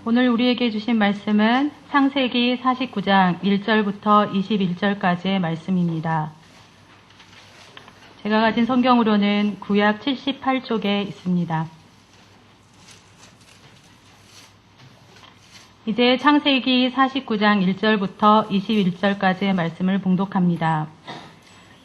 오늘 우리에게 주신 말씀은 창세기 49장 1절부터 21절까지의 말씀입니다. 제가 가진 성경으로는 구약 78쪽에 있습니다. 이제 창세기 49장 1절부터 21절까지의 말씀을 봉독합니다.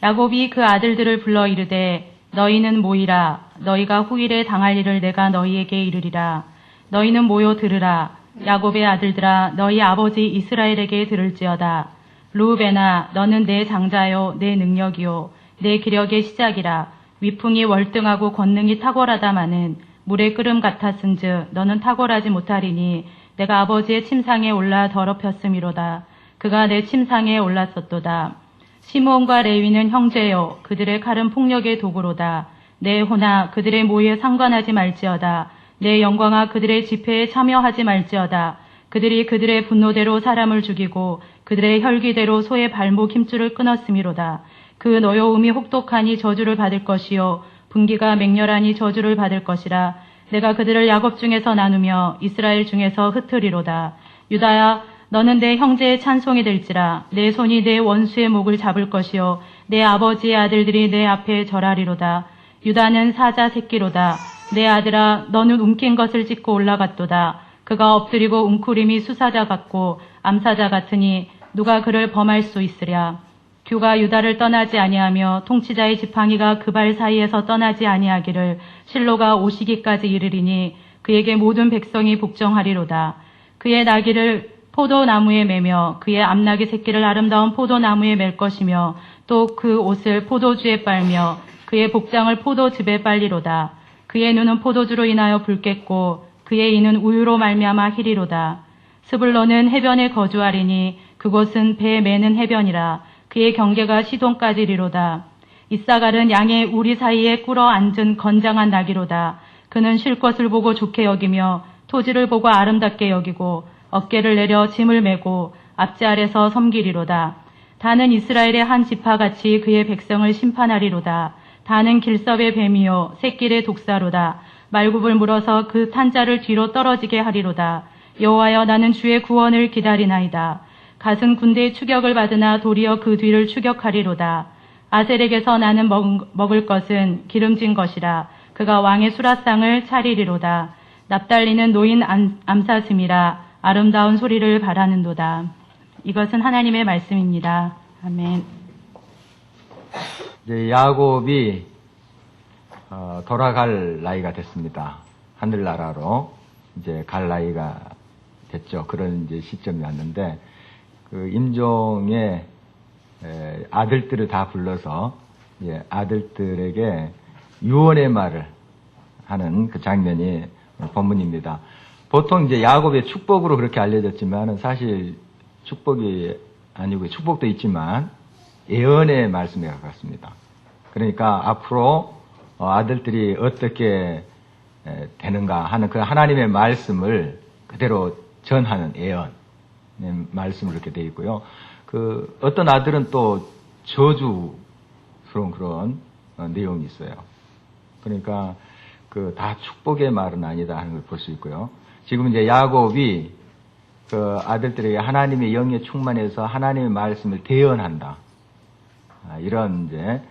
야곱이 그 아들들을 불러 이르되 너희는 모이라. 너희가 후일에 당할 일을 내가 너희에게 이르리라. 너희는 모여 들으라. 야곱의 아들들아 너희 아버지 이스라엘에게 들을지어다. 르우벤아 너는 내 장자요 내 능력이요 내 기력의 시작이라. 위풍이 월등하고 권능이 탁월하다마는 물의 끓음 같았은즉 너는 탁월하지 못하리니 내가 아버지의 침상에 올라 더럽혔음이로다. 그가 내 침상에 올랐었도다. 시므온과 레위는 형제요 그들의 칼은 폭력의 도구로다. 내 호나 그들의 모에 상관하지 말지어다. 내 영광아 그들의 집회에 참여하지 말지어다. 그들이 그들의 분노대로 사람을 죽이고 그들의 혈기대로 소의 발목 힘줄을 끊었음이로다. 그 노여움이 혹독하니 저주를 받을 것이요 분기가 맹렬하니 저주를 받을 것이라. 내가 그들을 야곱 중에서 나누며 이스라엘 중에서 흩으리로다. 유다야 너는 내 형제의 찬송이 될지라. 내 손이 내 원수의 목을 잡을 것이요 내 아버지의 아들들이 내 앞에 절하리로다. 유다는 사자 새끼로다. 내 아들아 너는 움킨 것을 찢고 올라갔도다. 그가 엎드리고 웅크림이 수사자 같고 암사자 같으니 누가 그를 범할 수 있으랴. 규가 유다를 떠나지 아니하며 통치자의 지팡이가 그 발 사이에서 떠나지 아니하기를 실로가 오시기까지 이르리니 그에게 모든 백성이 복종하리로다. 그의 나귀를 포도나무에 매며 그의 암나귀 새끼를 아름다운 포도나무에 맬 것이며 또 그 옷을 포도주에 빨며 그의 복장을 포도즙에 빨리로다. 그의 눈은 포도주로 인하여 붉겠고 그의 이는 우유로 말미암아 희리로다. 스불론은 해변에 거주하리니 그곳은 배 매는 해변이라. 그의 경계가 시돈까지리로다. 이사갈은 양의 우리 사이에 꿇어 앉은 건장한 나귀로다. 그는 쉴 것을 보고 좋게 여기며 토지를 보고 아름답게 여기고 어깨를 내려 짐을 메고 앞지 아래서 섬기리로다. 다는 이스라엘의 한 지파같이 그의 백성을 심판하리로다. 다는 길섭의 뱀이요 새끼의 독사로다. 말굽을 물어서 그 탄자를 뒤로 떨어지게 하리로다. 여호와여 나는 주의 구원을 기다리나이다. 갓은 군대의 추격을 받으나 도리어 그 뒤를 추격하리로다. 아셀에게서 나는 먹을 것은 기름진 것이라. 그가 왕의 수라상을 차리리로다. 납달리는 노인 암사슴이라. 아름다운 소리를 바라는도다. 이것은 하나님의 말씀입니다. 아멘. 이제 야곱이 돌아갈 나이가 됐습니다. 하늘나라로 이제 갈 나이가 됐죠. 그런 이제 시점이 왔는데 그 임종의 아들들을 다 불러서 이제 아들들에게 유언의 말을 하는 그 장면이 본문입니다. 보통 이제 야곱의 축복으로 그렇게 알려졌지만은 사실 축복이 아니고 축복도 있지만 예언의 말씀에 가깝습니다. 그러니까 앞으로 아들들이 어떻게 되는가 하는 그 하나님의 말씀을 그대로 전하는 예언 말씀으로 이렇게 되어 있고요. 그 어떤 아들은 또 저주스러운 그런 내용이 있어요. 그러니까 그 다 축복의 말은 아니다 하는 걸 볼 수 있고요. 지금 이제 야곱이 그 아들들에게 하나님의 영에 충만해서 하나님의 말씀을 대언한다. 이런 이제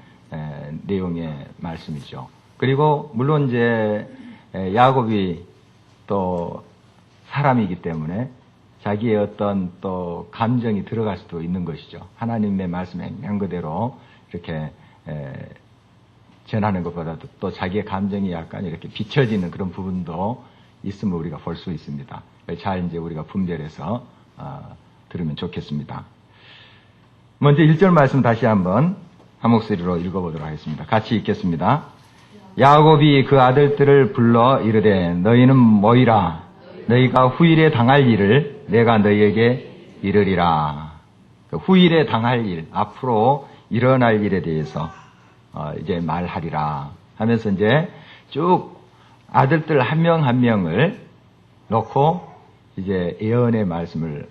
내용의 말씀이죠. 그리고 물론 이제 야곱이 또 사람이기 때문에 자기의 어떤 또 감정이 들어갈 수도 있는 것이죠. 하나님의 말씀에 한 그대로 이렇게 전하는 것보다도 또 자기의 감정이 약간 이렇게 비춰지는 그런 부분도 있음을 우리가 볼 수 있습니다. 잘 이제 우리가 분별해서 들으면 좋겠습니다. 먼저 1절 말씀 다시 한번 한 목소리로 읽어보도록 하겠습니다. 같이 읽겠습니다. 야곱이 그 아들들을 불러 이르되 너희는 모이라. 너희가 후일에 당할 일을 내가 너희에게 이르리라. 그 후일에 당할 일, 앞으로 일어날 일에 대해서 이제 말하리라 하면서 이제 쭉 아들들 한 명 한 명을 놓고 이제 예언의 말씀을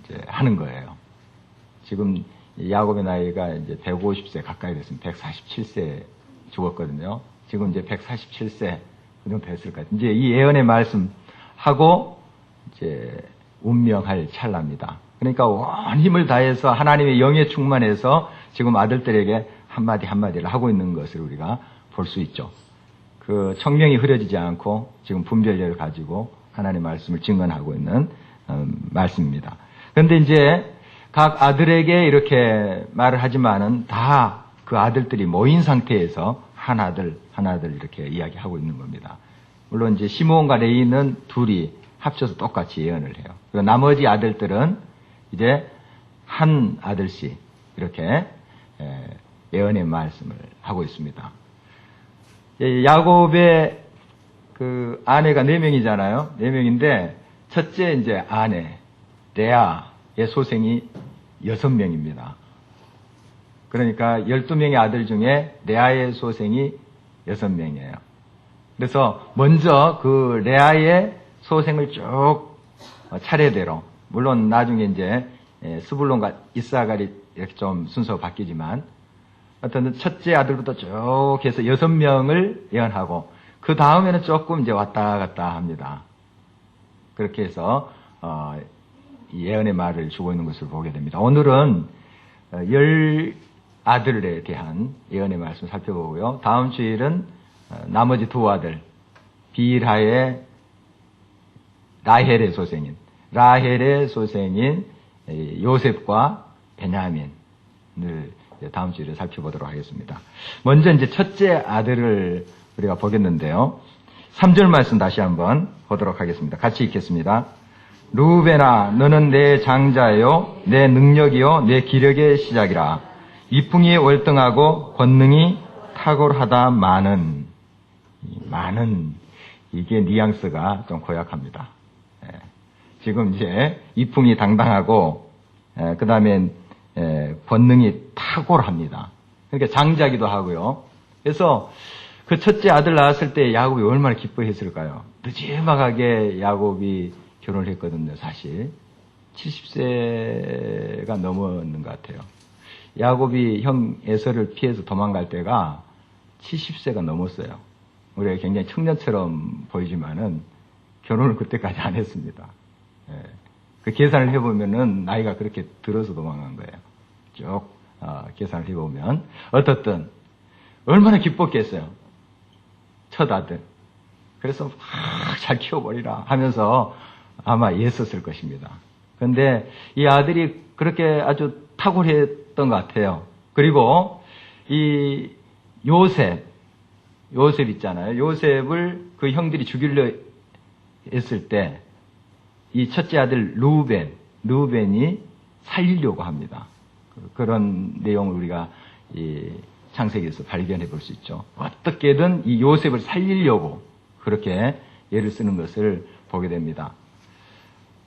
이제 하는 거예요. 지금 야곱의 나이가 이제 150세 가까이 됐습니다. 147세 죽었거든요. 지금 이제 147세 그 정도 됐을 것 같아요. 이제 이 예언의 말씀 하고 이제 운명할 찰나입니다. 그러니까 온 힘을 다해서 하나님의 영에 충만해서 지금 아들들에게 한마디 한마디를 하고 있는 것을 우리가 볼 수 있죠. 그 청명이 흐려지지 않고 지금 분별력을 가지고 하나님의 말씀을 증언하고 있는 말씀입니다. 그런데 이제 각 아들에게 이렇게 말을 하지만은 다 그 아들들이 모인 상태에서 하나들 이렇게 이야기하고 있는 겁니다. 물론 이제 시므온과 레위는 둘이 합쳐서 똑같이 예언을 해요. 그리고 나머지 아들들은 이제 한 아들씩 이렇게 예언의 말씀을 하고 있습니다. 야곱의 그 아내가 4명이잖아요. 4명인데 첫째 이제 아내 레아의 소생이 6명입니다. 그러니까 12명의 아들 중에 레아의 소생이 6명이에요. 그래서 먼저 그 레아의 소생을 쭉 차례대로, 물론 나중에 이제 스불론과 이사갈이 이렇게 좀 순서가 바뀌지만 어떤 첫째 아들부터 쭉 해서 6명을 예언하고 그 다음에는 조금 이제 왔다 갔다 합니다. 그렇게 해서 예언의 말을 주고 있는 것을 보게 됩니다. 오늘은 10 아들에 대한 예언의 말씀을 살펴보고요. 다음 주일은 나머지 2 아들 빌하의 라헬의 소생인 요셉과 베냐민을 다음 주일에 살펴보도록 하겠습니다. 먼저 이제 첫째 아들을 우리가 보겠는데요. 3절 말씀 다시 한번 보도록 하겠습니다. 같이 읽겠습니다. 루벤아, 너는 내 장자요, 내 능력이요, 내 기력의 시작이라. 이풍이 월등하고 권능이 탁월하다. 많은 이게 뉘앙스가 좀 고약합니다. 지금 이제 이풍이 당당하고 그 다음에 권능이 탁월합니다. 그러니까 장자기도 하고요. 그래서 그 첫째 아들 낳았을 때 야곱이 얼마나 기뻐했을까요? 늦지막하게 야곱이 결혼을 했거든요. 사실 70세가 넘었는 것 같아요. 야곱이 형 에서를 피해서 도망갈 때가 70세가 넘었어요. 우리가 굉장히 청년처럼 보이지만은 결혼을 그때까지 안 했습니다. 그 계산을 해보면은 나이가 그렇게 들어서 도망간 거예요. 쭉 계산을 해보면 어떻든 얼마나 기뻤겠어요. 첫 아들. 그래서 잘 키워버리라 하면서 아마 애썼을 것입니다. 그런데 이 아들이 그렇게 아주 탁월했던 것 같아요. 그리고 이 요셉 있잖아요. 요셉을 그 형들이 죽이려 했을 때 이 첫째 아들 루벤이 살리려고 합니다. 그런 내용을 우리가 이 창세기에서 발견해 볼 수 있죠. 어떻게든 이 요셉을 살리려고 그렇게 애를 쓰는 것을 보게 됩니다.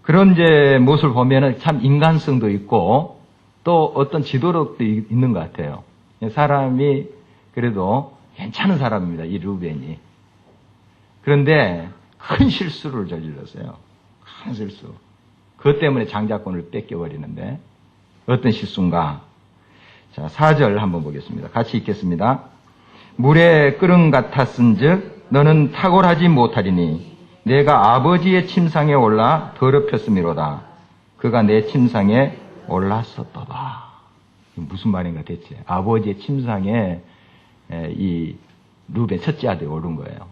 그런 이제 모습을 보면은 참 인간성도 있고 또 어떤 지도력도 있는 것 같아요. 사람이 그래도 괜찮은 사람입니다. 이 루벤이. 그런데 큰 실수를 저질렀어요. 큰 실수. 그것 때문에 장자권을 뺏겨버리는데 어떤 실수인가? 자, 4절 한번 보겠습니다. 같이 읽겠습니다. 물에 끓음 같았은즉 너는 탁월하지 못하리니 내가 아버지의 침상에 올라 더럽혔음이로다. 그가 내 침상에 올랐었도다. 무슨 말인가 대체? 아버지의 침상에 이 루벤 첫째 아들이 오른 거예요.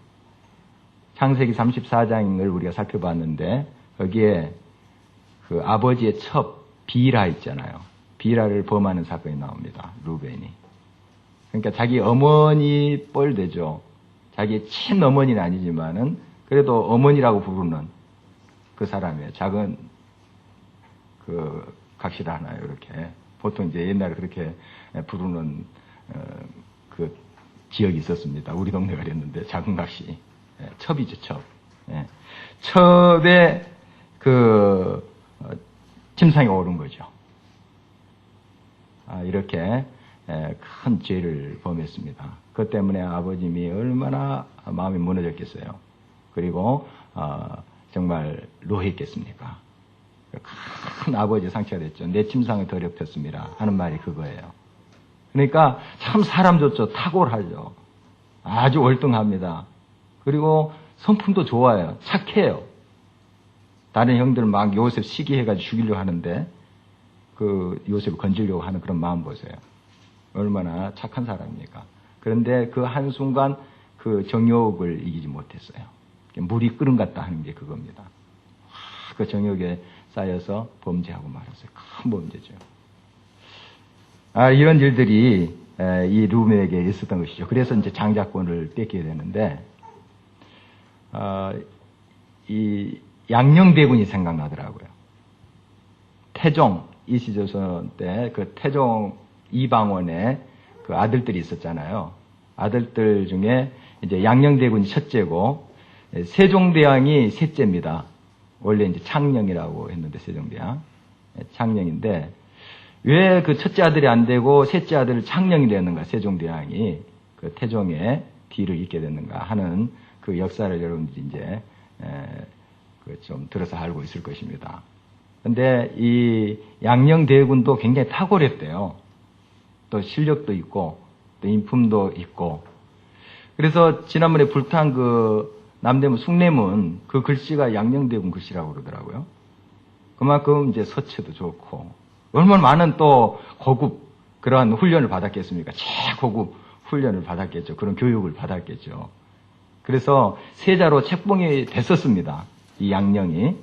창세기 34장을 우리가 살펴봤는데 거기에 그 아버지의 첩 비라 있잖아요. 비라를 범하는 사건이 나옵니다. 루벤이. 그러니까 자기 어머니 뻘되죠. 자기 친어머니는 아니지만은 그래도 어머니라고 부르는 그 사람이에요. 작은 그 각시라 하나요. 이렇게 보통 이제 옛날에 그렇게 부르는 그 지역이 있었습니다. 우리 동네가 그랬는데 작은 각시. 첩이죠, 첩. 첩의 그 침상에 오른 거죠. 이렇게 큰 죄를 범했습니다. 그것 때문에 아버님이 얼마나 마음이 무너졌겠어요. 그리고 정말 노했겠습니까? 큰 아버지의 상처가 됐죠. 내 침상을 더럽혔습니다 하는 말이 그거예요. 그러니까 참 사람 좋죠. 탁월하죠. 아주 월등합니다. 그리고 성품도 좋아요. 착해요. 다른 형들은 막 요셉 시기해가지고 죽이려고 하는데 그 요셉을 건지려고 하는 그런 마음 보세요. 얼마나 착한 사람입니까? 그런데 그 한순간 그 정욕을 이기지 못했어요. 물이 끓은 것 같다 하는 게 그겁니다. 그 정욕에 쌓여서 범죄하고 말았어요. 큰 범죄죠. 이런 일들이 이 룸에게 있었던 것이죠. 그래서 이제 장자권을 뺏기게 되는데 이 양녕대군이 생각나더라고요. 태종 이시조선 때 그 태종 이방원의 그 아들들이 있었잖아요. 아들들 중에 이제 양녕대군이 첫째고 세종대왕이 셋째입니다. 원래 이제 창녕이라고 했는데 세종대왕 창녕인데 왜 그 첫째 아들이 안 되고 셋째 아들을 창녕이 되었는가? 세종대왕이 그 태종의 뒤를 잇게 됐는가 하는 그 역사를 여러분들이 이제 좀 들어서 알고 있을 것입니다. 근데 이 양녕대군도 굉장히 탁월했대요. 또 실력도 있고 또 인품도 있고. 그래서 지난번에 불탄 그 남대문 숭례문 그 글씨가 양녕대군 글씨라고 그러더라고요. 그만큼 이제 서체도 좋고 얼마나 많은 또 고급 그러한 훈련을 받았겠습니까? 최고급 훈련을 받았겠죠. 그런 교육을 받았겠죠. 그래서 세자로 책봉이 됐었습니다. 이 양녕이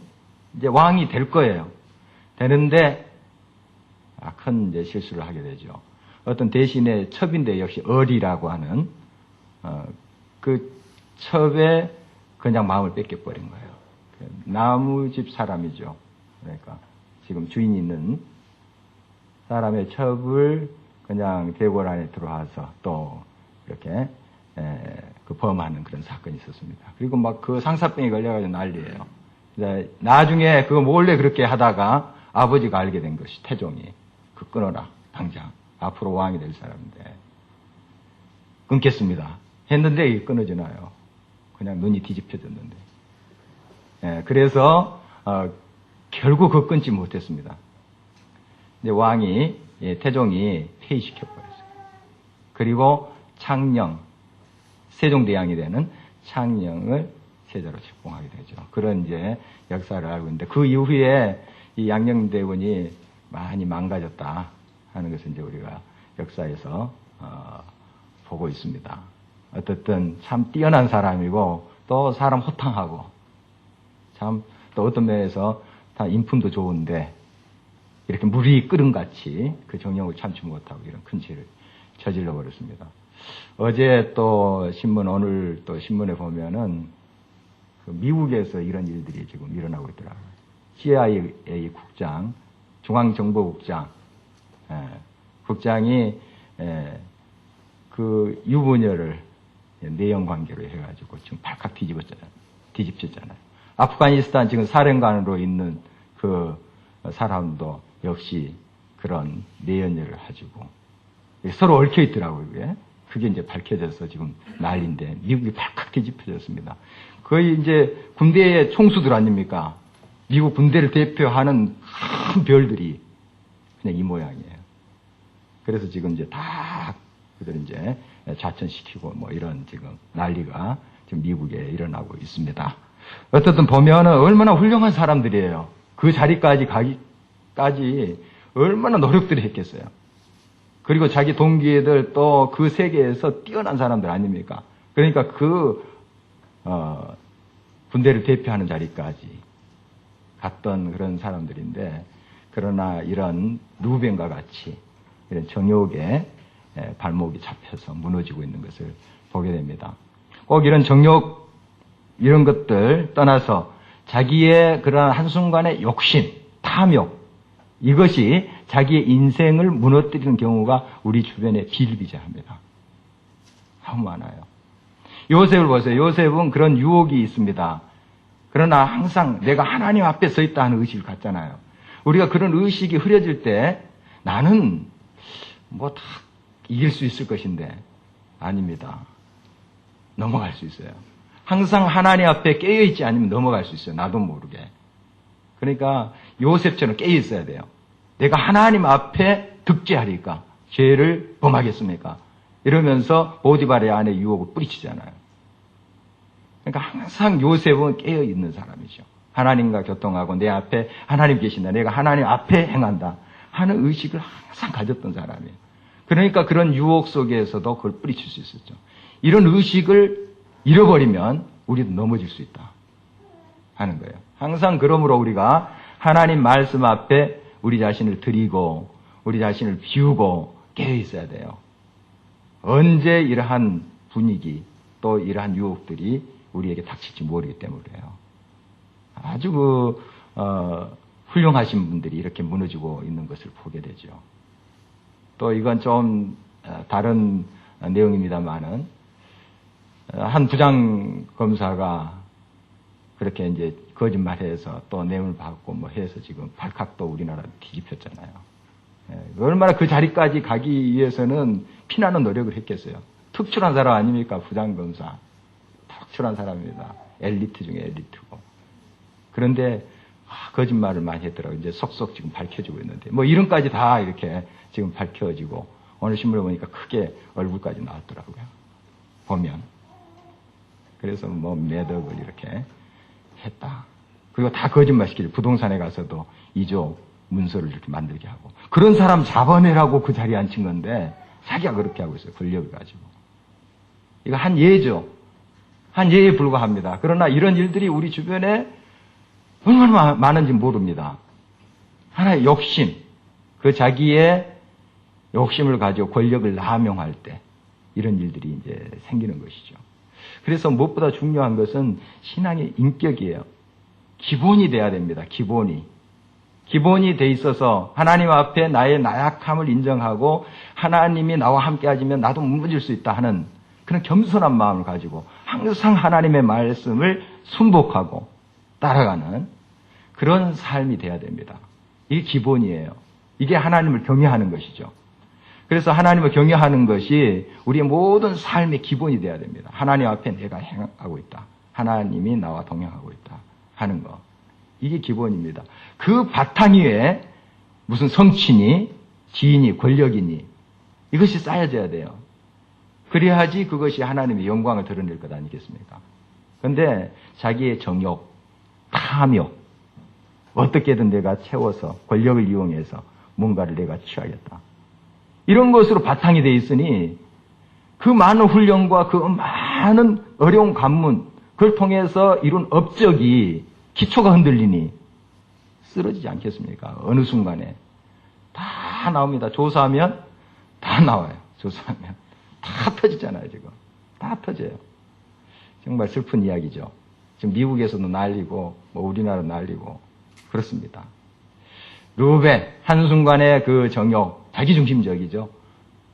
이제 왕이 될 거예요. 되는데 큰 이제 실수를 하게 되죠. 어떤 대신에 첩인데 역시 어리라고 하는 그 첩에 그냥 마음을 뺏겨버린 거예요. 나무집 사람이죠. 그러니까 지금 주인 있는 사람의 첩을 그냥 대궐 안에 들어와서 또 이렇게 그 범하는 그런 사건이 있었습니다. 그리고 막 그 상사병에 걸려가지고 난리예요. 나중에 그거 몰래 그렇게 하다가 아버지가 알게 된 것이 태종이 그 끊어라 당장 앞으로 왕이 될 사람인데 끊겠습니다 했는데 이게 끊어지나요? 그냥 눈이 뒤집혀졌는데 그래서 결국 그 끊지 못했습니다. 이제 왕이 태종이 폐위시켜버렸어요. 그리고 창녕 세종대왕이 되는 창녕을 세자로 책봉하게 되죠. 그런 이제 역사를 알고 있는데 그 이후에 이 양녕대군이 많이 망가졌다 하는 것을 이제 우리가 역사에서 보고 있습니다. 어떻든 참 뛰어난 사람이고 또 사람 호탕하고 참 또 어떤 면에서 다 인품도 좋은데 이렇게 물이 끓은 같이 그 정욕을 참지 못하고 이런 큰 죄를 저질러 버렸습니다. 어제 또 신문 오늘 또 신문에 보면은 그 미국에서 이런 일들이 지금 일어나고 있더라고요. CIA 국장, 중앙정보국장, 국장이 그 유부녀를 내연 관계로 해가지고 지금 발칵 뒤집혔잖아요. 아프가니스탄 지금 사령관으로 있는 그 사람도 역시 그런 내연녀를 가지고 서로 얽혀 있더라고요. 그게 이제 밝혀져서 지금 난리인데 미국이 발칵 뒤집혀졌습니다. 거의 이제 군대의 총수들 아닙니까? 미국 군대를 대표하는 큰 별들이 그냥 이 모양이에요. 그래서 지금 이제 다 그들 이제 좌천시키고 뭐 이런 지금 난리가 지금 미국에 일어나고 있습니다. 어쨌든 보면은 얼마나 훌륭한 사람들이에요. 그 자리까지 가기까지 얼마나 노력들을 했겠어요. 그리고 자기 동기들 또 그 세계에서 뛰어난 사람들 아닙니까? 그러니까 군대를 대표하는 자리까지 갔던 그런 사람들인데, 그러나 이런 루벤과 같이 이런 정욕에 발목이 잡혀서 무너지고 있는 것을 보게 됩니다. 꼭 이런 정욕, 이런 것들 떠나서 자기의 그런 한순간의 욕심, 탐욕, 이것이 자기의 인생을 무너뜨리는 경우가 우리 주변에 비일비재합니다. 너무 많아요. 요셉을 보세요. 요셉은 그런 유혹이 있습니다. 그러나 항상 내가 하나님 앞에 서 있다 하는 의식을 갖잖아요. 우리가 그런 의식이 흐려질 때 나는 뭐 다 이길 수 있을 것인데 아닙니다. 넘어갈 수 있어요. 항상 하나님 앞에 깨어있지 않으면 넘어갈 수 있어요. 나도 모르게. 그러니까 요셉처럼 깨어 있어야 돼요. 내가 하나님 앞에 득죄하리까? 죄를 범하겠습니까? 이러면서 보디발의 안에 유혹을 뿌리치잖아요. 그러니까 항상 요셉은 깨어 있는 사람이죠. 하나님과 교통하고 내 앞에 하나님 계신다. 내가 하나님 앞에 행한다 하는 의식을 항상 가졌던 사람이에요. 그러니까 그런 유혹 속에서도 그걸 뿌리칠 수 있었죠. 이런 의식을 잃어버리면 우리도 넘어질 수 있다 하는 거예요. 항상 그러므로 우리가 하나님 말씀 앞에 우리 자신을 드리고 우리 자신을 비우고 깨어 있어야 돼요. 언제 이러한 분위기 또 이러한 유혹들이 우리에게 닥칠지 모르기 때문에요. 아주 훌륭하신 분들이 이렇게 무너지고 있는 것을 보게 되죠. 또 이건 좀 다른 내용입니다만은 한 부장 검사가 그렇게 이제 거짓말해서 또 뇌물 받고 뭐 해서 지금 발칵도 우리나라 뒤집혔잖아요. 얼마나 그 자리까지 가기 위해서는 피나는 노력을 했겠어요. 특출한 사람 아닙니까? 부장검사. 특출한 사람입니다. 엘리트 중에 엘리트고. 그런데 거짓말을 많이 했더라고요. 이제 속속 지금 밝혀지고 있는데 뭐 이름까지 다 이렇게 지금 밝혀지고 오늘 신문을 보니까 크게 얼굴까지 나왔더라고요. 보면. 그래서 뭐 매덕을 이렇게 했다. 그리고 다 거짓말시키죠. 부동산에 가서도 2조 문서를 이렇게 만들게 하고. 그런 사람 잡아내라고 그 자리에 앉힌 건데 자기가 그렇게 하고 있어요. 권력을 가지고. 이거 한 예죠. 한 예에 불과합니다. 그러나 이런 일들이 우리 주변에 얼마나 많은지 모릅니다. 하나의 욕심, 그 자기의 욕심을 가지고 권력을 남용할 때 이런 일들이 이제 생기는 것이죠. 그래서 무엇보다 중요한 것은 신앙의 인격이에요. 기본이 돼야 됩니다. 기본이 돼 있어서 하나님 앞에 나의 나약함을 인정하고 하나님이 나와 함께 하시면 나도 무너질 수 있다 하는 그런 겸손한 마음을 가지고 항상 하나님의 말씀을 순복하고 따라가는 그런 삶이 돼야 됩니다. 이게 기본이에요. 이게 하나님을 경외하는 것이죠. 그래서 하나님을 경외하는 것이 우리의 모든 삶의 기본이 돼야 됩니다. 하나님 앞에 내가 행하고 있다. 하나님이 나와 동행하고 있다 하는 것. 이게 기본입니다. 그 바탕 위에 무슨 성취니, 지인이, 권력이니 이것이 쌓여져야 돼요. 그래야지 그것이 하나님의 영광을 드러낼 것 아니겠습니까? 그런데 자기의 정욕, 탐욕, 어떻게든 내가 채워서 권력을 이용해서 뭔가를 내가 취하겠다. 이런 것으로 바탕이 되어 있으니 그 많은 훈련과 그 많은 어려운 관문, 그걸 통해서 이룬 업적이 기초가 흔들리니 쓰러지지 않겠습니까? 어느 순간에. 다 나옵니다. 조사하면 다 나와요. 조사하면. 다 터지잖아요, 지금. 다 터져요. 정말 슬픈 이야기죠. 지금 미국에서도 난리고, 뭐 우리나라 난리고, 그렇습니다. 루벤, 한순간에 그 정욕, 자기중심적이죠.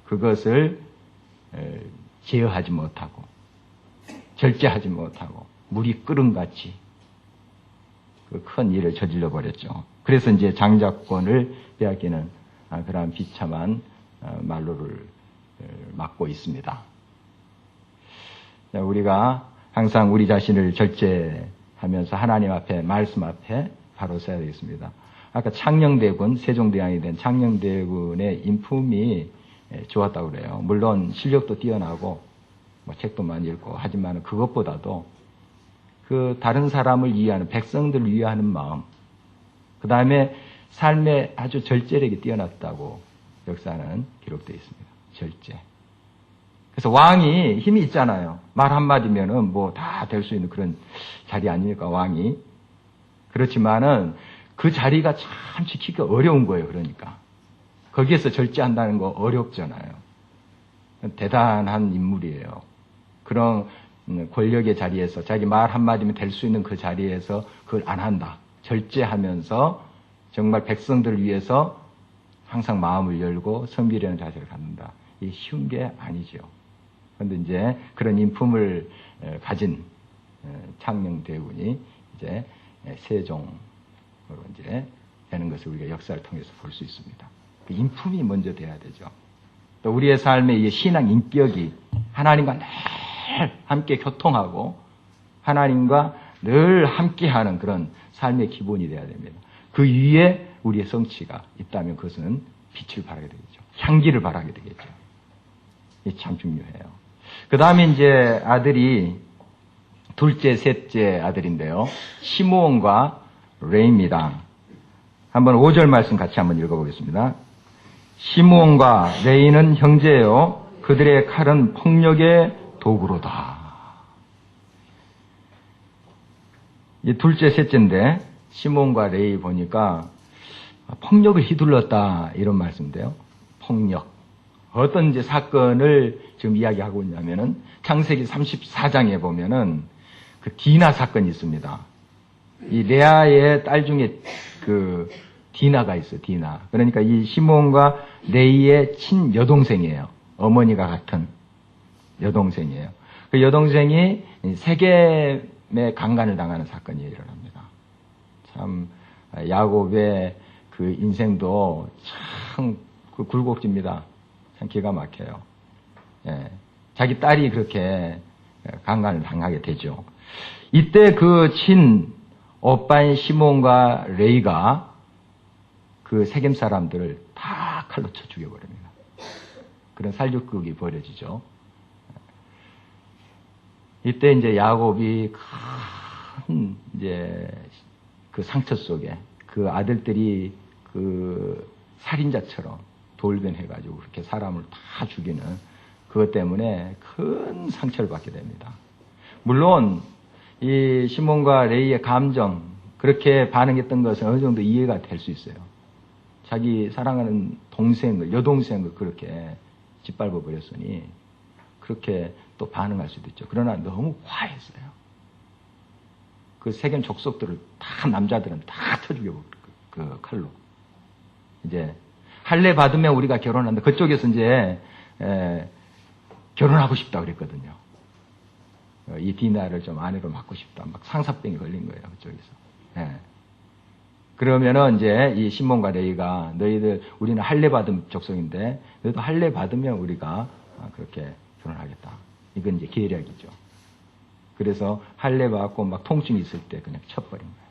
그것을 제어하지 못하고, 절제하지 못하고, 물이 끓음같이 그 큰 일을 저질러 버렸죠. 그래서 이제 장자권을 빼앗기는 그러한 비참한 말로를 맞고 있습니다. 우리가 항상 우리 자신을 절제하면서 하나님 앞에, 말씀 앞에 바로 서야 되겠습니다. 아까 창녕대군, 세종대왕이 된 창녕대군의 인품이 좋았다고 그래요. 물론 실력도 뛰어나고 뭐 책도 많이 읽고 하지만 그것보다도 그 다른 사람을 이해하는, 백성들을 이해하는 마음, 그 다음에 삶에 아주 절제력이 뛰어났다고 역사는 기록되어 있습니다. 절제. 그래서 왕이 힘이 있잖아요. 말 한마디면은 뭐 다 될 수 있는 그런 자리 아닙니까, 왕이. 그렇지만은 그 자리가 참 지키기가 어려운 거예요, 그러니까. 거기에서 절제한다는 거 어렵잖아요. 대단한 인물이에요. 그런 권력의 자리에서 자기 말 한마디면 될 수 있는 그 자리에서 그걸 안 한다. 절제하면서 정말 백성들을 위해서 항상 마음을 열고 섬기려는 자세를 갖는다. 이게 쉬운 게 아니죠. 그런데 이제 그런 인품을 가진 창녕대군이 이제 세종으로 이제 되는 것을 우리가 역사를 통해서 볼 수 있습니다. 그 인품이 먼저 돼야 되죠. 또 우리의 삶의 이 신앙 인격이 하나님과 늘 함께 교통하고 하나님과 늘 함께하는 그런 삶의 기본이 돼야 됩니다. 그 위에 우리의 성취가 있다면 그것은 빛을 발하게 되겠죠. 향기를 발하게 되겠죠. 이게 참 중요해요. 그 다음에 이제 아들이 둘째, 셋째 아들인데요. 시므온과 레이입니다. 한번 5절 말씀 같이 한번 읽어보겠습니다. 시므온과 레이는 형제요. 그들의 칼은 폭력의 도구로다. 이 둘째, 셋째인데 시므온과 레이 보니까 폭력을 휘둘렀다 이런 말씀인데요. 폭력. 어떤 이제 사건을 지금 이야기하고 있냐면은 창세기 34장에 보면은 그 디나 사건이 있습니다. 이 레아의 딸 중에 그 디나가 있어요. 디나. 그러니까 이 시므온과 레이의 친 여동생이에요. 어머니가 같은 여동생이에요. 그 여동생이 세겜의 강간을 당하는 사건이 일어납니다. 참 야곱의 그 인생도 참 그 굴곡집니다. 참 기가 막혀요. 예. 자기 딸이 그렇게 강간을 당하게 되죠. 이때 그 친 오빠인 시몬과 레이가 그 세겜 사람들을 다 칼로 쳐 죽여버립니다. 그런 살육극이 벌어지죠. 이때 이제 야곱이 큰 이제 그 상처 속에 그 아들들이 그 살인자처럼 돌변해가지고 그렇게 사람을 다 죽이는 그것 때문에 큰 상처를 받게 됩니다. 물론 이 시몬과 레이의 감정 그렇게 반응했던 것은 어느 정도 이해가 될 수 있어요. 자기 사랑하는 동생을 여동생을 그렇게 짓밟아 버렸으니 그렇게 또 반응할 수도 있죠. 그러나 너무 과했어요. 그 세겜 족속들을 다 남자들은 다 쳐죽여 그 칼로. 이제 할례 받으면 우리가 결혼한다. 그쪽에서 이제 결혼하고 싶다 그랬거든요. 이 디나를 좀 아내로 맡고 싶다. 막 상사병이 걸린 거예요. 그쪽에서. 예. 그러면은 이제 이 시몬과 레이가 너희들 우리는 할례 받은 족속인데 너희도 할례 받으면 우리가 그렇게 결혼하겠다. 이건 이제 계략이죠. 그래서 할례 받고 막 통증이 있을 때 그냥 쳐버린 거예요.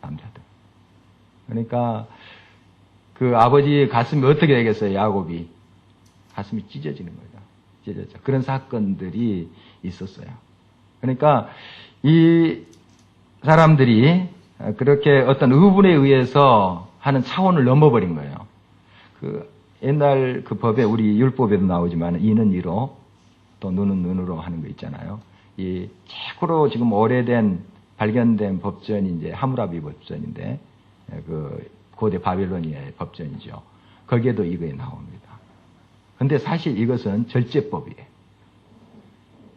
남자들. 그러니까 그 아버지 가슴이 어떻게 되겠어요? 야곱이 가슴이 찢어지는 거죠. 찢어져. 그런 사건들이 있었어요. 그러니까 이 사람들이 그렇게 어떤 의분에 의해서 하는 차원을 넘어버린 거예요. 그 옛날 그 법에 우리 율법에도 나오지만 이는 이로 또 눈은 눈으로 하는 거 있잖아요. 이 최고로 지금 오래된 발견된 법전이 이제 하무라비 법전인데 그 고대 바빌로니아의 법전이죠. 거기에도 이거에 나옵니다. 근데 사실 이것은 절제법이에요.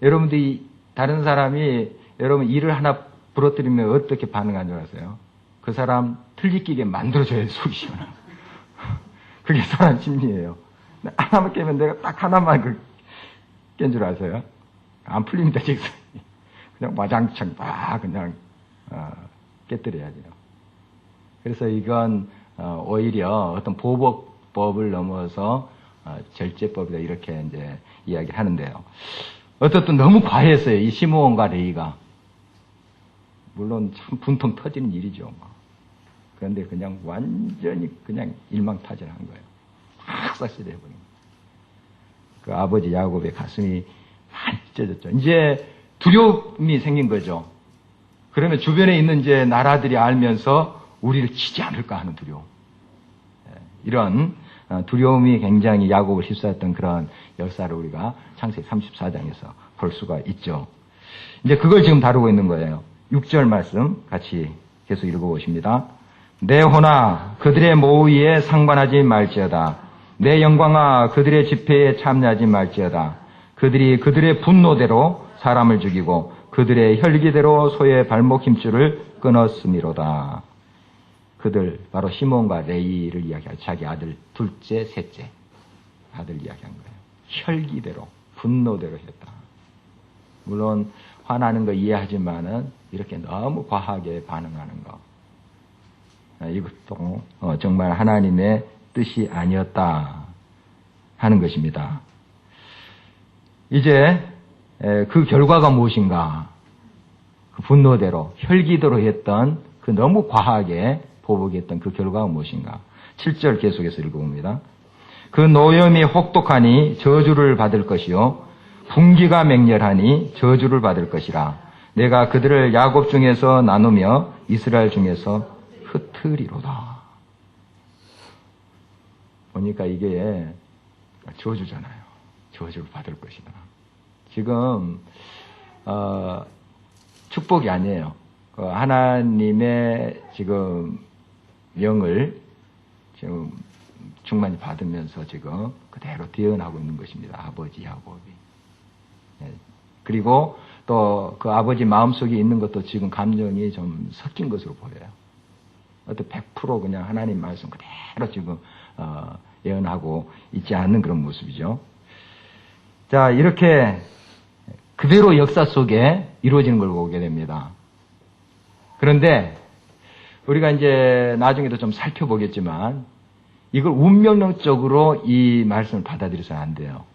여러분들이 다른 사람이 여러분 일을 하나 부러뜨리면 어떻게 반응하는 줄 아세요? 그 사람 틀리끼게 만들어줘야 속이 시원하고. 그게 사람 심리예요. 하나만 깨면 내가 딱 하나만 깬 줄 아세요? 안 풀립니다, 직선이. 그냥 와장창 막 그냥 깨뜨려야죠. 그래서 이건 오히려 어떤 보복법을 넘어서 절제법이다 이렇게 이제 이야기를 하는데요. 어쨌든 너무 과했어요. 이 시므온과 레이가. 물론 참 분통 터지는 일이죠. 그런데 그냥 완전히 그냥 일망타진한 거예요. 막 싹쓸이해버린 거예요. 그 아버지 야곱의 가슴이 많이 찢어졌죠. 이제 두려움이 생긴 거죠. 그러면 주변에 있는 이제 나라들이 알면서 우리를 치지 않을까 하는 두려움. 이런 두려움이 굉장히 야곱을 휩싸였던 그런 역사를 우리가 창세기 34장에서 볼 수가 있죠. 이제 그걸 지금 다루고 있는 거예요. 6절 말씀 같이 계속 읽어보십니다. 내 혼아 그들의 모의에 상관하지 말지어다. 내 영광아 그들의 집회에 참여하지 말지어다. 그들이 그들의 분노대로 사람을 죽이고 그들의 혈기대로 소의 발목 힘줄을 끊었음이로다. 그들 바로 시몬과 레이를 이야기하죠. 자기 아들 둘째, 셋째 아들 이야기한 거예요. 혈기대로 분노대로 했다. 물론 화나는 거 이해하지만은 이렇게 너무 과하게 반응하는 거 이것도 정말 하나님의 뜻이 아니었다 하는 것입니다. 이제 그 결과가 무엇인가? 그 분노대로 혈기대로 했던 그 너무 과하게 보복했던 그 결과가 무엇인가? 7절 계속해서 읽어봅니다. 그 노염이 혹독하니 저주를 받을 것이요 분기가 맹렬하니 저주를 받을 것이라. 내가 그들을 야곱 중에서 나누며 이스라엘 중에서 흩으리로다. 보니까 이게 저주잖아요. 저주를 받을 것이다. 지금 축복이 아니에요. 하나님의 지금 영을 지금 충만히 받으면서 지금 그대로 대언하고 있는 것입니다. 아버지 야곱이. 그리고 또 그 아버지 마음속에 있는 것도 지금 감정이 좀 섞인 것으로 보여요. 어떤 100% 그냥 하나님 말씀 그대로 지금 예언하고 있지 않는 그런 모습이죠. 자, 이렇게 그대로 역사 속에 이루어지는 걸 보게 됩니다. 그런데 우리가 이제 나중에도 좀 살펴보겠지만 이걸 운명론적으로 이 말씀을 받아들여서는 안 돼요.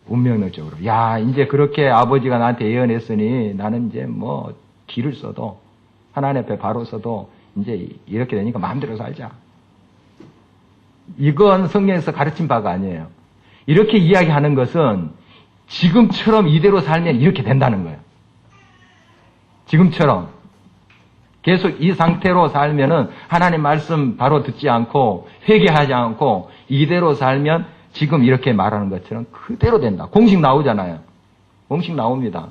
운명론적으로. 야, 이제 그렇게 아버지가 나한테 예언했으니 나는 이제 뭐 길을 써도 하나님 앞에 바로 서도 이제 이렇게 되니까 마음대로 살자. 이건 성경에서 가르친 바가 아니에요. 이렇게 이야기하는 것은 지금처럼 이대로 살면 이렇게 된다는 거예요. 지금처럼. 계속 이 상태로 살면은 하나님 말씀 바로 듣지 않고 회개하지 않고 이대로 살면 지금 이렇게 말하는 것처럼 그대로 된다. 공식 나오잖아요. 공식 나옵니다.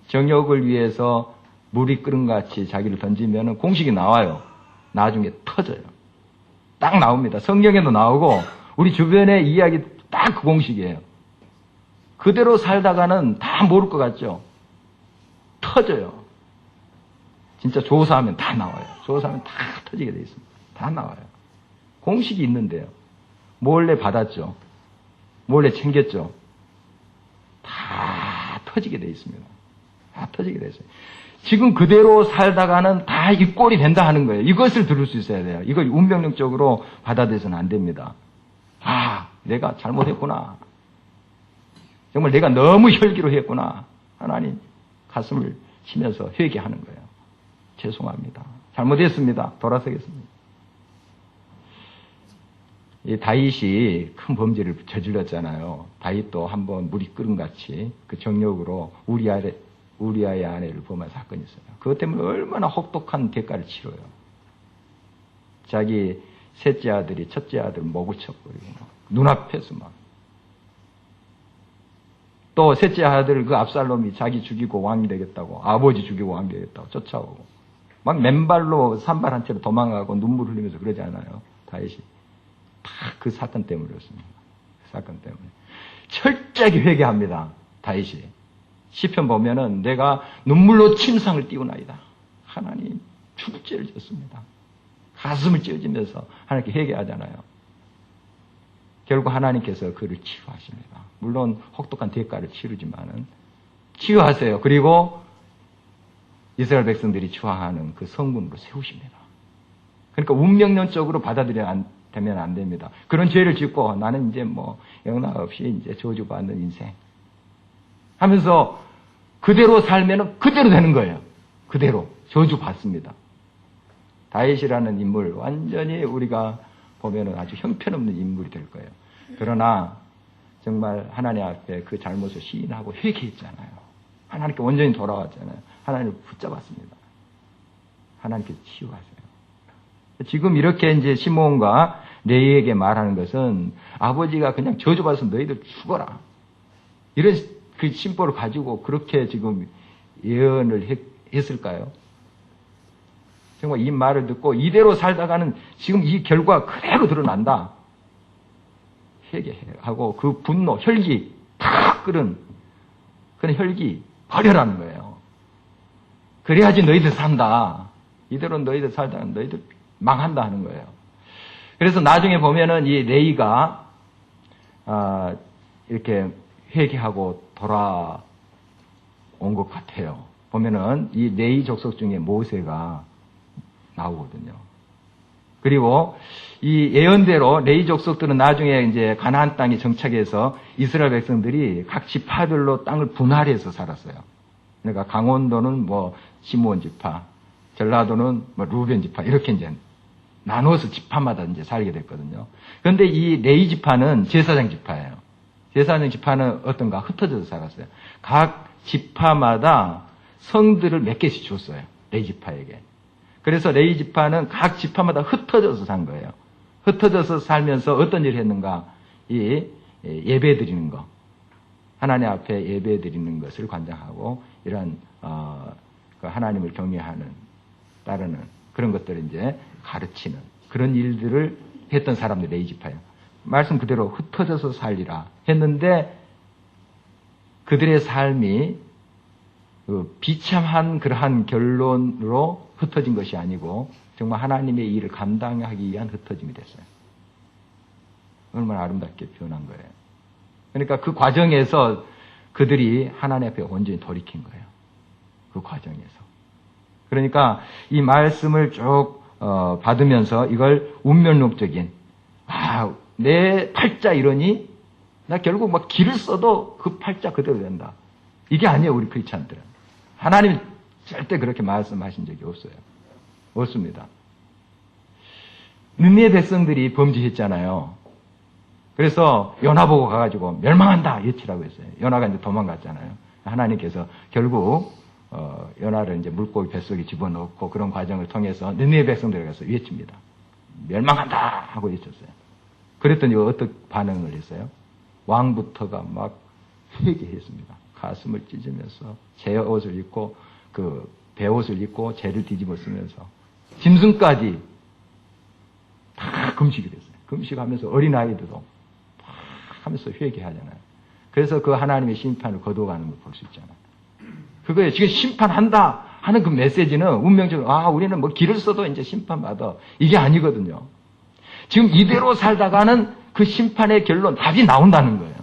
정욕을 위해서 물이 끓은 같이 자기를 던지면은 공식이 나와요. 나중에 터져요. 딱 나옵니다. 성경에도 나오고 우리 주변의 이야기 딱 그 공식이에요. 그대로 살다가는 다 모를 것 같죠? 터져요. 진짜 조사하면 다 나와요. 조사하면 다 터지게 돼 있습니다. 다 나와요. 공식이 있는데요. 몰래 받았죠. 몰래 챙겼죠. 다 터지게 돼 있습니다. 다 터지게 돼 있어요. 지금 그대로 살다가는 다 이 꼴이 된다 하는 거예요. 이것을 들을 수 있어야 돼요. 이걸 운명론적으로 받아들여서는 안 됩니다. 아, 내가 잘못했구나. 정말 내가 너무 혈기로 했구나. 하나님 가슴을 치면서 회개하는 거예요. 죄송합니다. 잘못했습니다. 돌아서겠습니다. 이 다윗이 큰 범죄를 저질렀잖아요. 다윗도 한번 물이 끓은 같이 그 정욕으로 우리아의 아내를 범한 사건이 있어요. 그것 때문에 얼마나 혹독한 대가를 치러요. 자기 셋째 아들이 첫째 아들 목을 쳐버리고 눈앞에서 막. 또 셋째 아들 그 압살롬이 자기 죽이고 왕이 되겠다고 아버지 죽이고 왕이 되겠다고 쫓아오고 막 맨발로 산발 한 채로 도망가고 눈물 흘리면서 그러지 않아요. 다윗이. 다 그 사건 때문에 그렇습니다. 그 사건 때문에. 철저하게 회개합니다. 다윗이. 시편 보면은 내가 눈물로 침상을 띄우나이다. 하나님 죽을 죄를 졌습니다. 가슴을 찢어지면서 하나님께 회개하잖아요. 결국 하나님께서 그를 치유하십니다. 물론 혹독한 대가를 치르지만은 치유하세요. 그리고 이스라엘 백성들이 추앙하는 그 성군으로 세우십니다. 그러니까 운명론적으로 받아들여야 되면 안 됩니다. 그런 죄를 짓고 나는 이제 뭐 영락 없이 이제 저주받는 인생 하면서 그대로 살면은 그대로 되는 거예요. 그대로 저주받습니다. 다윗이라는 인물 완전히 우리가 보면은 아주 형편없는 인물이 될 거예요. 그러나 정말 하나님 앞에 그 잘못을 시인하고 회개했잖아요. 하나님께 온전히 돌아왔잖아요. 하나님을 붙잡았습니다. 하나님께 치유하세요. 지금 이렇게 이제 시몬과 레이에게 말하는 것은 아버지가 그냥 저주받아서 너희들 죽어라. 이런 그 심보를 가지고 그렇게 지금 예언을 했을까요? 정말 이 말을 듣고 이대로 살다가는 지금 이 결과 그대로 드러난다. 회개하고 그 분노, 혈기 탁 끓은 그런 혈기 버려라는 거예요. 그래야지 너희들 산다. 이대로 너희들 살다가 너희들 망한다 하는 거예요. 그래서 나중에 보면은 이 레이가 이렇게 회개하고 돌아온 것 같아요. 보면은 이 레이 족속 중에 모세가 나오거든요. 그리고 이 예언대로 레이 족속들은 나중에 이제 가나안 땅에 정착해서 이스라엘 백성들이 각 지파별로 땅을 분할해서 살았어요. 그러니까 강원도는 뭐 시므온 지파, 전라도는 뭐 루벤 지파 이렇게 이제 나누어서 지파마다 이제 살게 됐거든요. 그런데 이 레이 지파는 제사장 지파예요. 제사장 지파는 어떤가 흩어져서 살았어요. 각 지파마다 성들을 몇 개씩 줬어요. 레위 지파에게. 그래서 레위 지파는 각 지파마다 흩어져서 산 거예요. 흩어져서 살면서 어떤 일을 했는가? 이 예배 드리는 거. 하나님 앞에 예배 드리는 것을 관장하고 이런 그 하나님을 경외하는 따르는 그런 것들을 이제 가르치는 그런 일들을 했던 사람들 레위 지파예요. 말씀 그대로 흩어져서 살리라 했는데 그들의 삶이 비참한 그러한 결론으로 흩어진 것이 아니고 정말 하나님의 일을 감당하기 위한 흩어짐이 됐어요. 얼마나 아름답게 표현한 거예요. 그러니까 그 과정에서 그들이 하나님 앞에 온전히 돌이킨 거예요. 그 과정에서. 그러니까 이 말씀을 쭉 받으면서 이걸 운명론적인 내 팔자 이러니 나 결국 막 길을 써도 그 팔자 그대로 된다. 이게 아니에요, 우리 크리스찬들은. 하나님 절대 그렇게 말씀하신 적이 없어요. 없습니다. 느헤미야 백성들이 범죄했잖아요. 그래서 요나 보고 가가지고 멸망한다 외치라고 했어요. 요나가 이제 도망갔잖아요. 하나님께서 결국 요나를 이제 물고기 뱃속에 집어넣고 그런 과정을 통해서 느헤미야 백성들에 가서 외칩니다. 멸망한다 하고 외쳤어요. 그랬더니 어떻게 반응을 했어요? 왕부터가 막 회개했습니다. 가슴을 찢으면서 제 옷을 입고 그 배옷을 입고 재를 뒤집어 쓰면서 짐승까지 다 금식이 됐어요. 금식하면서 어린아이들도 막 하면서 회개하잖아요. 그래서 그 하나님의 심판을 거둬가는 걸 볼 수 있잖아요. 그거에 지금 심판한다 하는 그 메시지는 운명적으로 우리는 뭐 길을 써도 이제 심판받아. 이게 아니거든요. 지금 이대로 살다가는 그 심판의 결론 답이 나온다는 거예요.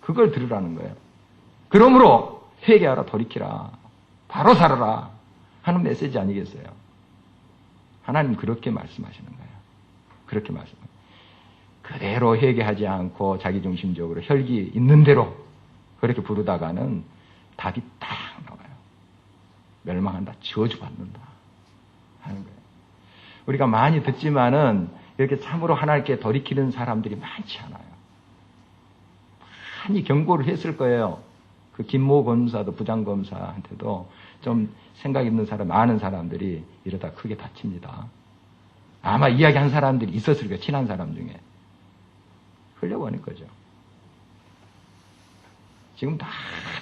그걸 들으라는 거예요. 그러므로 회개하라 돌이키라. 바로 살아라 하는 메시지 아니겠어요? 하나님 그렇게 말씀하시는 거예요. 그렇게 말씀하세요. 그대로 회개하지 않고 자기중심적으로 혈기 있는 대로 그렇게 부르다가는 답이 딱 나와요. 멸망한다, 저주받는다 하는 거예요. 우리가 많이 듣지만은 이렇게 참으로 하나님께 돌이키는 사람들이 많지 않아요. 많이 경고를 했을 거예요. 그 김모 검사도 부장검사한테도 좀 생각 있는 사람, 아는 사람들이 이러다 크게 다칩니다. 아마 이야기한 사람들이 있었을 거예요. 친한 사람 중에. 흘려보낼 거죠. 지금 다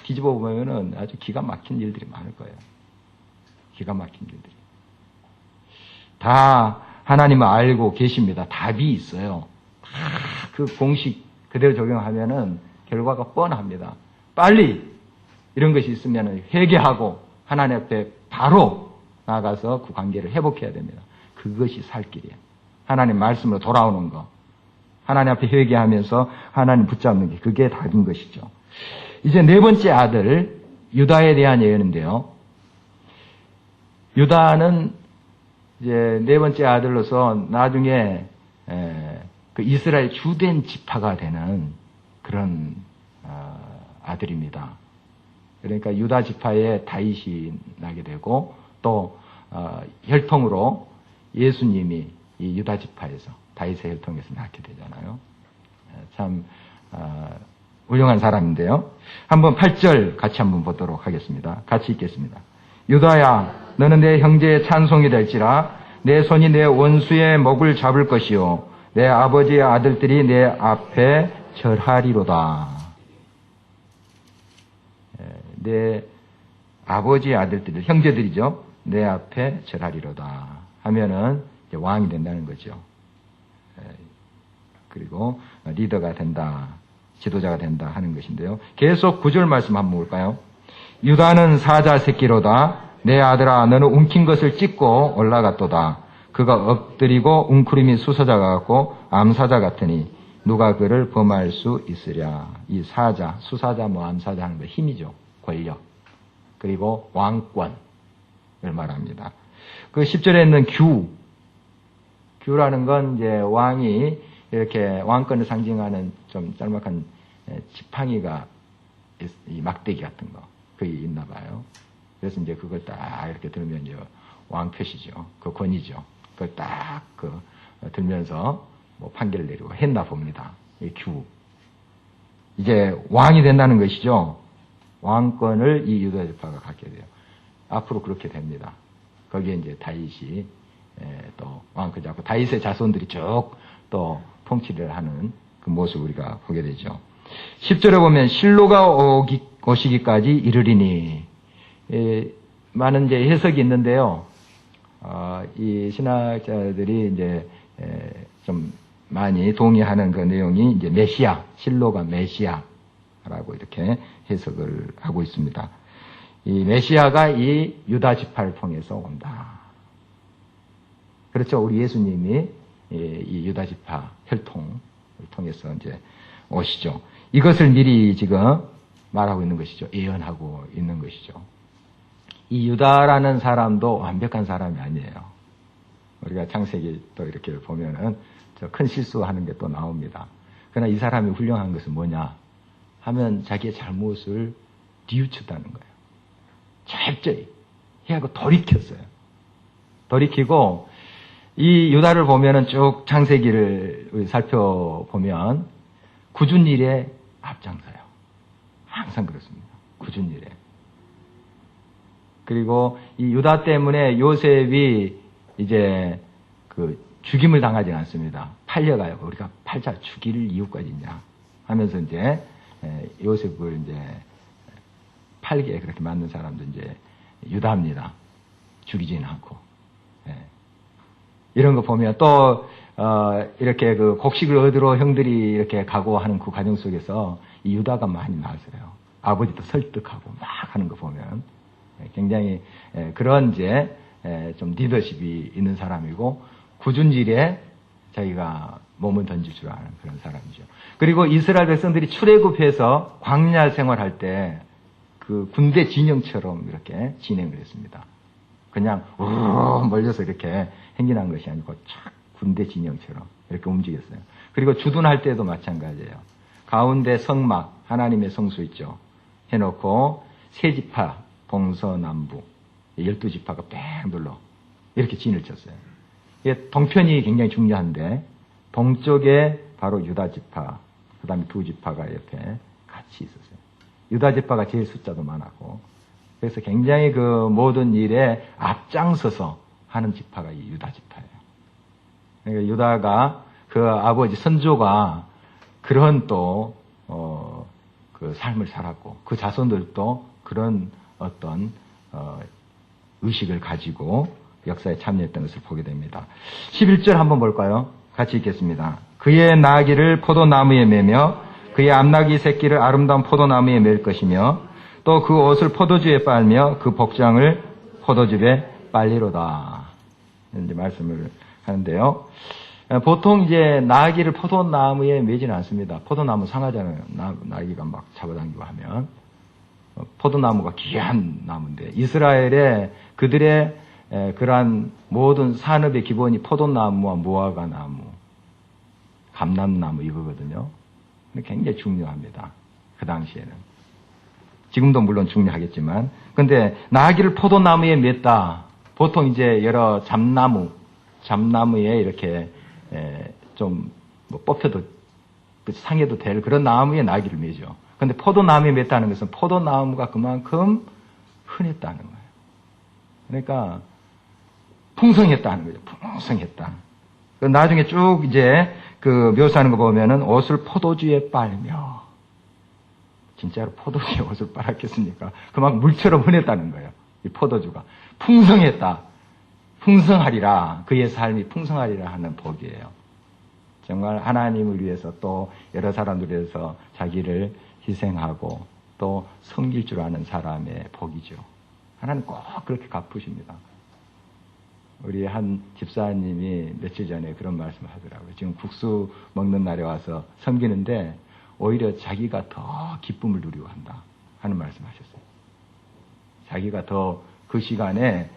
뒤집어 보면은 아주 기가 막힌 일들이 많을 거예요. 기가 막힌 일들이. 다 하나님을 알고 계십니다. 답이 있어요. 다 그 공식 그대로 적용하면은 결과가 뻔합니다. 빨리 이런 것이 있으면 회개하고 하나님 앞에 바로 나아가서 그 관계를 회복해야 됩니다. 그것이 살 길이에요. 하나님 말씀으로 돌아오는 거. 하나님 앞에 회개하면서 하나님 붙잡는 게 그게 답인 것이죠. 이제 네 번째 아들 유다에 대한 예언인데요. 유다는 이제 네 번째 아들로서 나중에 그 이스라엘 주된 지파가 되는 그런 아들입니다. 그러니까 유다 지파에 다윗이 나게 되고 또 혈통으로 예수님이 이 유다 지파에서 다윗의 혈통에서 낳게 되잖아요. 참 훌륭한 사람인데요. 한번 8절 같이 한번 보도록 하겠습니다. 같이 읽겠습니다. 유다야, 너는 내 형제의 찬송이 될지라 내 손이 내 원수의 목을 잡을 것이요 내 아버지의 아들들이 내 앞에 절하리로다. 내 아버지의 아들들, 형제들이죠. 내 앞에 절하리로다 하면은 이제 왕이 된다는 거죠. 그리고 리더가 된다, 지도자가 된다 하는 것인데요. 계속 9절 말씀 한번 볼까요? 유다는 사자 새끼로다. 내 아들아, 너는 움킨 것을 찢고 올라갔도다. 그가 엎드리고 웅크림이 수사자가 같고 암사자 같으니 누가 그를 범할 수 있으랴. 이 사자, 수사자, 암사자 하는 거 힘이죠. 권력. 그리고 왕권을 말합니다. 그 10절에 있는 규라는 건 이제 왕이 이렇게 왕권을 상징하는 좀 짤막한 지팡이가 이 막대기 같은 거 그게 있나 봐요. 그래서 이제 그걸 딱 이렇게 들면 이제 왕 표시죠. 그 권위죠. 그걸 딱 들면서 뭐 판결을 내리고 했나 봅니다. 이 규. 이제 왕이 된다는 것이죠. 왕권을 이 유다 지파가 갖게 돼요. 앞으로 그렇게 됩니다. 거기에 이제 다윗이 또 왕권 잡고 다윗의 자손들이 쭉 또 통치를 하는 그 모습을 우리가 보게 되죠. 10절에 보면 실로가 오시기까지 이르리니 많은 이제 해석이 있는데요. 이 신학자들이 이제 좀 많이 동의하는 그 내용이 이제 메시아, 실로가 메시아라고 이렇게 해석을 하고 있습니다. 이 메시아가 이 유다 지파를 통해서 온다. 그렇죠. 우리 예수님이 이 유다 지파 혈통을 통해서 이제 오시죠. 이것을 미리 지금 말하고 있는 것이죠. 예언하고 있는 것이죠. 이 유다라는 사람도 완벽한 사람이 아니에요. 우리가 창세기 또 이렇게 보면은 저 큰 실수하는 게 또 나옵니다. 그러나 이 사람이 훌륭한 것은 뭐냐 하면 자기의 잘못을 뉘우쳤다는 거예요. 철저히 해하고 돌이켰어요. 돌이키고 이 유다를 보면은 쭉 창세기를 살펴보면 굳은 일에 앞장서요. 항상 그렇습니다. 굳은 일에. 그리고 이 유다 때문에 요셉이 이제 그 죽임을 당하지 않습니다. 팔려가요. 우리가 팔자 죽일 이유까지 있냐 하면서 이제 요셉을 이제 팔게 그렇게 만든 사람도 이제 유다입니다. 죽이지는 않고. 이런 거 보면 또 이렇게 그 곡식을 얻으러 형들이 이렇게 가고 하는 그 과정 속에서 이 유다가 많이 나서요. 아버지도 설득하고 막 하는 거 보면 굉장히 그런 이제 좀 리더십이 있는 사람이고 굳은 일에 자기가 몸을 던질 줄 아는 그런 사람이죠. 그리고 이스라엘 백성들이 출애굽해서 광야 생활할 때 그 군대 진영처럼 이렇게 진행을 했습니다. 그냥 멀려서 이렇게 행진한 것이 아니고 착 군대 진영처럼 이렇게 움직였어요. 그리고 주둔할 때도 마찬가지예요. 가운데 성막, 하나님의 성수 있죠. 해놓고 세 지파, 동서남북 12지파가 뺑 둘러 이렇게 진을 쳤어요. 이게 동편이 굉장히 중요한데 동쪽에 바로 유다 지파, 그 다음에 두 지파가 옆에 같이 있었어요. 유다 지파가 제일 숫자도 많았고 그래서 굉장히 그 모든 일에 앞장서서 하는 지파가 이 유다 지파예요. 그러니까 유다가 그 아버지 선조가 그런 또 그 삶을 살았고 그 자손들도 그런 어떤 의식을 가지고 역사에 참여했던 것을 보게 됩니다. 11절 한번 볼까요? 같이 읽겠습니다. 그의 나귀를 포도나무에 매며 그의 암나귀 새끼를 아름다운 포도나무에 맬 것이며 또 그 옷을 포도주에 빨며 그 복장을 포도즙에 빨리로다. 이제 말씀을 하는데요. 보통 이제 나귀를 포도나무에 매지는 않습니다. 포도나무 상하잖아요. 나귀가 막 잡아당기고 하면. 포도나무가 귀한 나무인데 이스라엘에 그들의 그러한 모든 산업의 기본이 포도나무와 무화과나무, 감람나무 이거거든요. 굉장히 중요합니다. 그 당시에는. 지금도 물론 중요하겠지만. 근데 나귀를 포도나무에 맸다. 보통 이제 여러 잡나무에 이렇게 좀 뭐 뽑혀도 상해도 될 그런 나무에 나귀를 매죠. 근데 포도나무에 맸다는 것은 포도나무가 그만큼 흔했다는 거예요. 그러니까 풍성했다는 거죠. 풍성했다. 나중에 쭉 이제 그 묘사하는 거 보면은 옷을 포도주에 빨며 진짜로 포도주에 옷을 빨았겠습니까? 그만큼 물처럼 흔했다는 거예요. 이 포도주가 풍성했다. 풍성하리라. 그의 삶이 풍성하리라 하는 복이에요. 정말 하나님을 위해서 또 여러 사람들을 위해서 자기를 희생하고 또 섬길 줄 아는 사람의 복이죠. 하나님 꼭 그렇게 갚으십니다. 우리 한 집사님이 며칠 전에 그런 말씀을 하더라고요. 지금 국수 먹는 날에 와서 섬기는데 오히려 자기가 더 기쁨을 누리고 한다 하는 말씀 하셨어요. 자기가 더 그 시간에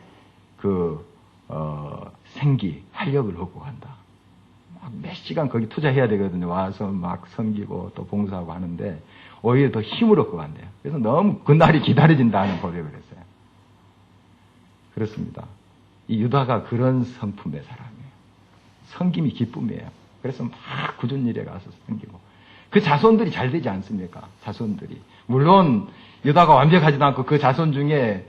생기, 활력을 얻고 간다. 몇 시간 거기 투자해야 되거든요. 와서 막 섬기고 또 봉사하고 하는데 오히려 더 힘을 얻고 간대요. 그래서 너무 그날이 기다려진다는 고백을 했어요. 그렇습니다. 이 유다가 그런 성품의 사람이에요. 섬김이 기쁨이에요. 그래서 막 굳은 일에 가서 섬기고 그 자손들이 잘 되지 않습니까? 자손들이 물론 유다가 완벽하지도 않고 그 자손 중에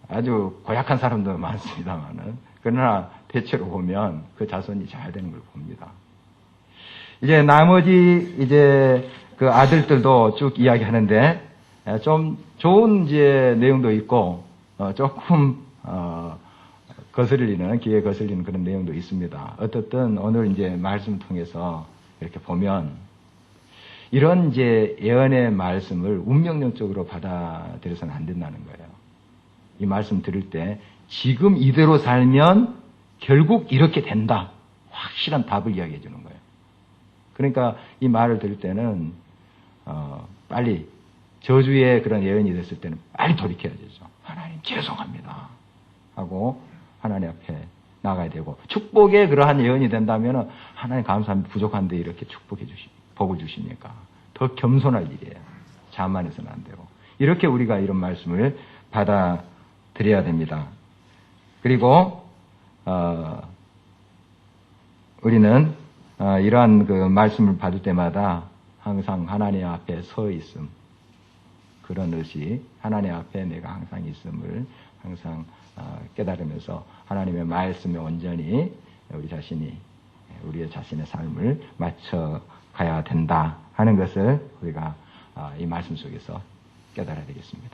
아주 고약한 사람도 많습니다만은, 그러나 대체로 보면 그 자손이 잘 되는 걸 봅니다. 이제 나머지 이제 그 아들들도 쭉 이야기하는데 좀 좋은 이제 내용도 있고 조금 거슬리는, 귀에 거슬리는 그런 내용도 있습니다. 어떻든 오늘 이제 말씀 통해서 이렇게 보면 이런 이제 예언의 말씀을 운명론적으로 받아들여서는 안 된다는 거예요. 이 말씀 들을 때 지금 이대로 살면 결국 이렇게 된다, 확실한 답을 이야기해 주는 거예요. 그러니까 이 말을 들을 때는 빨리 저주의 그런 예언이 됐을 때는 빨리 돌이켜야 되죠. 하나님 죄송합니다 하고 하나님 앞에 나가야 되고, 축복의 그러한 예언이 된다면 하나님 감사합니다, 부족한데 이렇게 복을 주시니까 더 겸손할 일이에요. 자만해서는 안 되고, 이렇게 우리가 이런 말씀을 받아들여야 됩니다. 그리고 우리는 이러한 그 말씀을 받을 때마다 항상 하나님 앞에 서 있음, 그런 의식, 하나님 앞에 내가 항상 있음을 항상 깨달으면서 하나님의 말씀에 온전히 우리의 자신의 삶을 맞춰 가야 된다 하는 것을 우리가 이 말씀 속에서 깨달아야 되겠습니다.